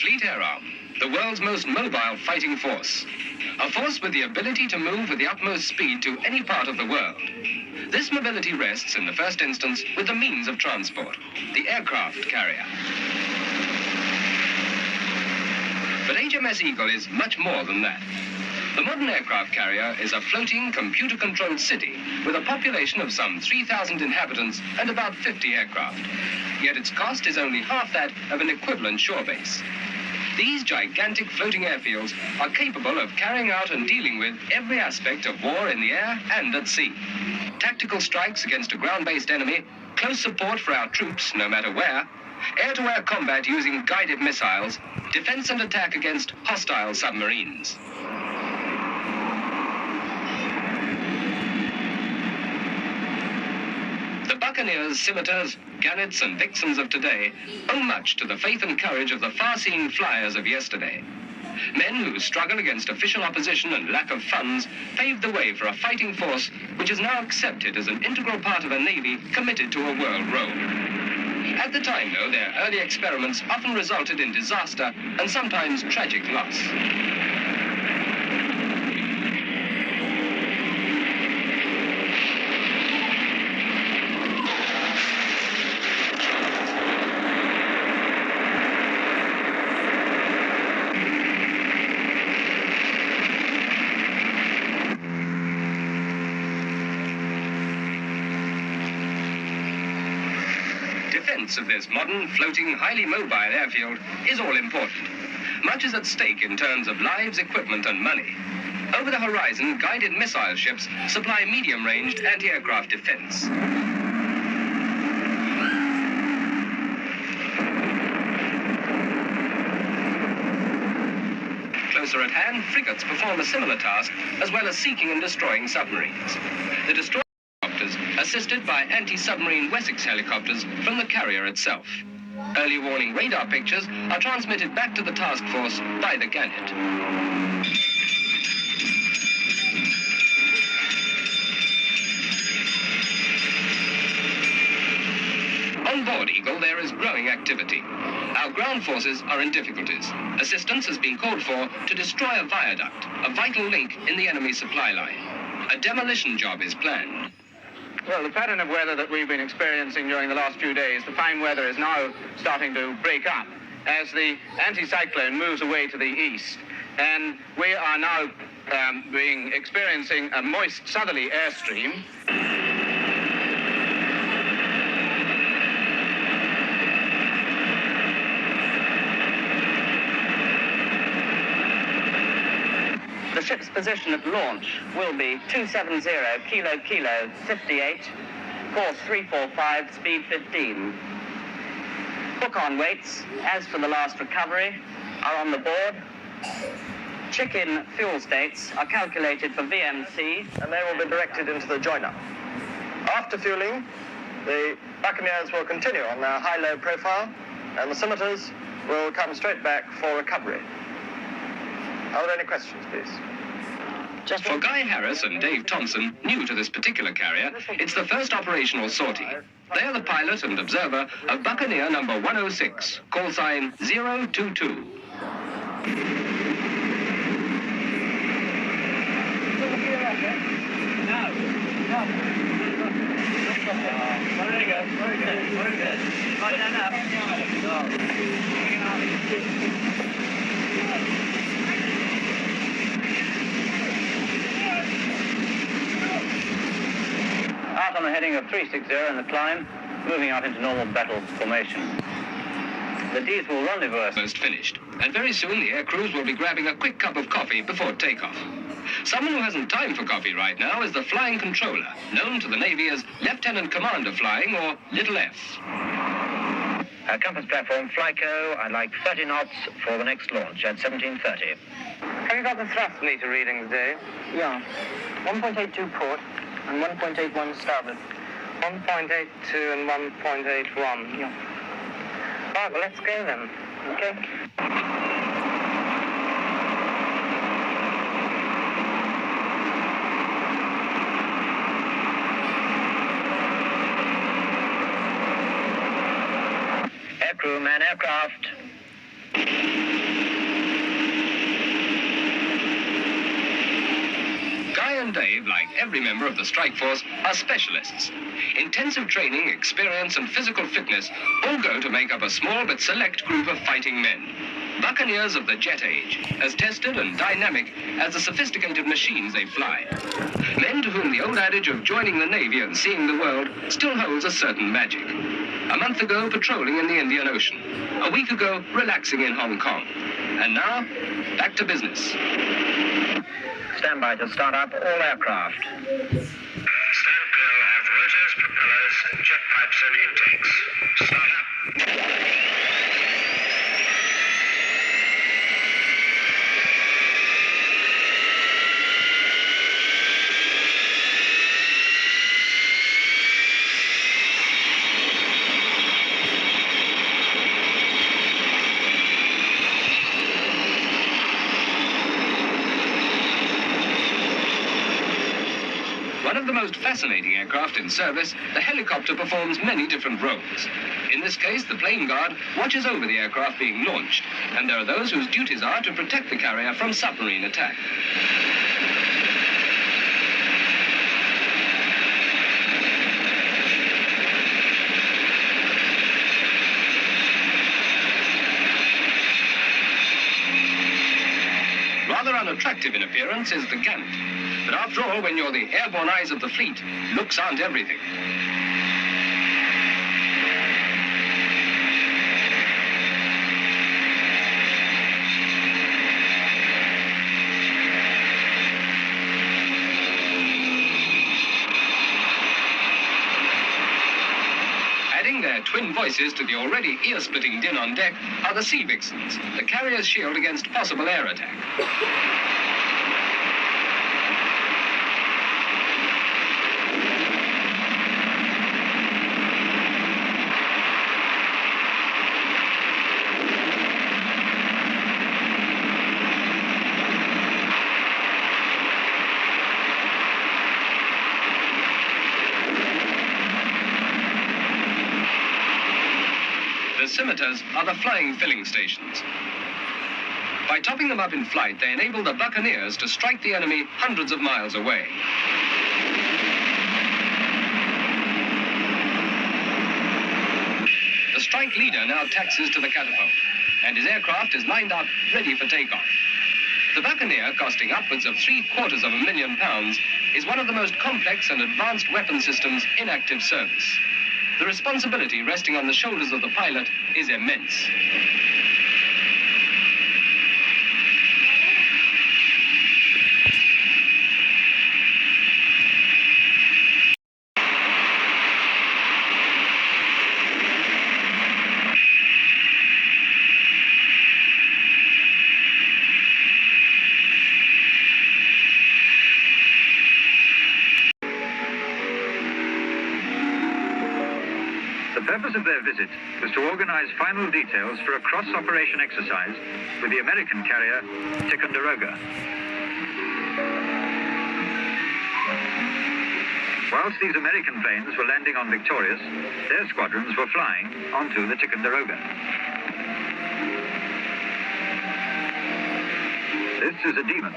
Fleet Air Arm, the world's most mobile fighting force. A force with the ability to move with the utmost speed to any part of the world. This mobility rests, in the first instance, with the means of transport, the aircraft carrier. But HMS Eagle is much more than that. The modern aircraft carrier is a floating, computer-controlled city with a population of some 3,000 inhabitants and about 50 aircraft. Yet its cost is only half that of an equivalent shore base. These gigantic floating airfields are capable of carrying out and dealing with every aspect of war in the air and at sea. Tactical strikes against a ground-based enemy, close support for our troops no matter where, air-to-air combat using guided missiles, defense and attack against hostile submarines. The buccaneers, scimitars, gannets and vixens of today owe much to the faith and courage of the far-seeing flyers of yesterday. Men who struggle against official opposition and lack of funds paved the way for a fighting force which is now accepted as an integral part of a navy committed to a world role. At the time, though, their early experiments often resulted in disaster and sometimes tragic loss. Defense of this modern, floating, highly mobile airfield is all important. Much is at stake in terms of lives, equipment and money. Over the horizon, guided missile ships supply medium-ranged anti-aircraft defense. Closer at hand, frigates perform a similar task, as well as seeking and destroying submarines. The destroyer assisted by anti-submarine Wessex helicopters from the carrier itself. Early warning radar pictures are transmitted back to the task force by the gannet. On board Eagle, there is growing activity. Our ground forces are in difficulties. Assistance has been called for to destroy a viaduct, a vital link in the enemy supply line. A demolition job is planned. Well, the pattern of weather that we've been experiencing during the last few days, the fine weather is now starting to break up as the anticyclone moves away to the east. And we are now experiencing a moist southerly airstream. The ship's position at launch will be 270 kilo 58, course 345, speed 15. Hook-on weights, as for the last recovery, are on the board. Chicken fuel states are calculated for VMC, and they will be directed into the joiner. After fueling, the buccaneers will continue on their high-low profile, and the scimitars will come straight back for recovery. Are there any questions, please? For Guy Harris and Dave Thompson, new to this particular carrier, it's the first operational sortie. They are the pilot and observer of Buccaneer number 106, call sign 022. Out on the heading of 360 in the climb, moving out into normal battle formation. The D's will rendezvous. Almost finished, and very soon the air crews will be grabbing a quick cup of coffee before takeoff. Someone who hasn't time for coffee right now is the flying controller, known to the Navy as Lieutenant Commander Flying, or Little F. Compass platform, Flyco, I'd like 30 knots for the next launch at 17:30. Have you got the thrust meter readings, Dave? Yeah. 1.82 port and 1.81 starboard. 1.82 and 1.81. Yeah. Right, well, let's go then. Okay. Aircrew, man aircraft. every member of the strike force are specialists. Intensive training, experience, and physical fitness all go to make up a small but select group of fighting men. Buccaneers of the jet age, as tested and dynamic as the sophisticated machines they fly. Men to whom the old adage of joining the Navy and seeing the world still holds a certain magic. A month ago, patrolling in the Indian Ocean. A week ago, relaxing in Hong Kong. And now, back to business. Stand by to start up all aircraft. Stand clear of rotors, propellers, jet pipes and intakes. Start up. One of the most fascinating aircraft in service, the helicopter performs many different roles. In this case, the plane guard watches over the aircraft being launched, and there are those whose duties are to protect the carrier from submarine attack. Rather unattractive in appearance is the Gannet. But after all, when you're the airborne eyes of the fleet, looks aren't everything. Adding their twin voices to the already ear-splitting din on deck are the Sea Vixens, the carrier's shield against possible air attack. The scimitars are the flying filling stations. By topping them up in flight, they enable the buccaneers to strike the enemy hundreds of miles away. The strike leader now taxis to the catapult, and his aircraft is lined up, ready for takeoff. The Buccaneer, costing upwards of £750,000, is one of the most complex and advanced weapon systems in active service. The responsibility resting on the shoulders of the pilot is immense. The purpose of their visit was to organize final details for a cross-operation exercise with the American carrier Ticonderoga. Whilst these American planes were landing on Victorious, their squadrons were flying onto the Ticonderoga. This is a Demon.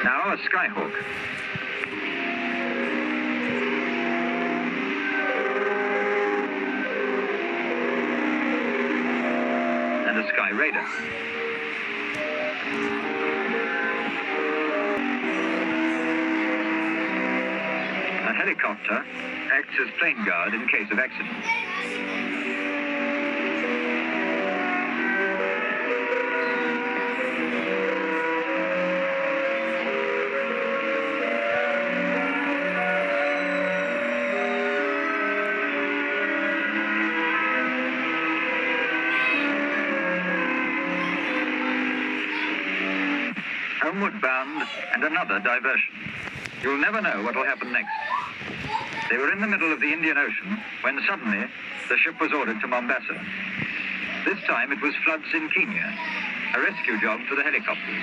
Now a Skyhawk. And a Sky Raider. A helicopter acts as plane guard in case of accident. Homeward bound and another diversion. You'll never know what will happen next. They were in the middle of the Indian Ocean when suddenly the ship was ordered to Mombasa. This time it was floods in Kenya, a rescue job for the helicopters.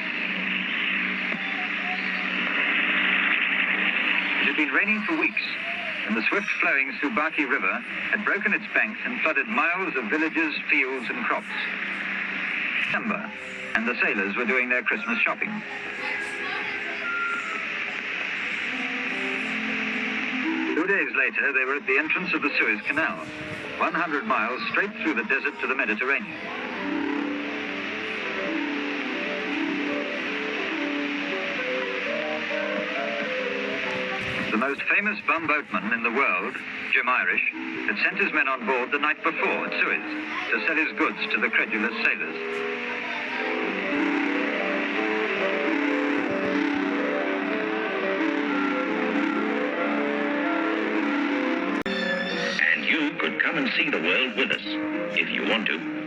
It had been raining for weeks, and the swift-flowing Subaki River had broken its banks and flooded miles of villages, fields, and crops. December, and the sailors were doing their Christmas shopping. Two days later, they were at the entrance of the Suez Canal, 100 miles straight through the desert to the Mediterranean. The most famous bumboatman in the world, Jim Irish, had sent his men on board the night before at Suez to sell his goods to the credulous sailors. And you could come and see the world with us, if you want to.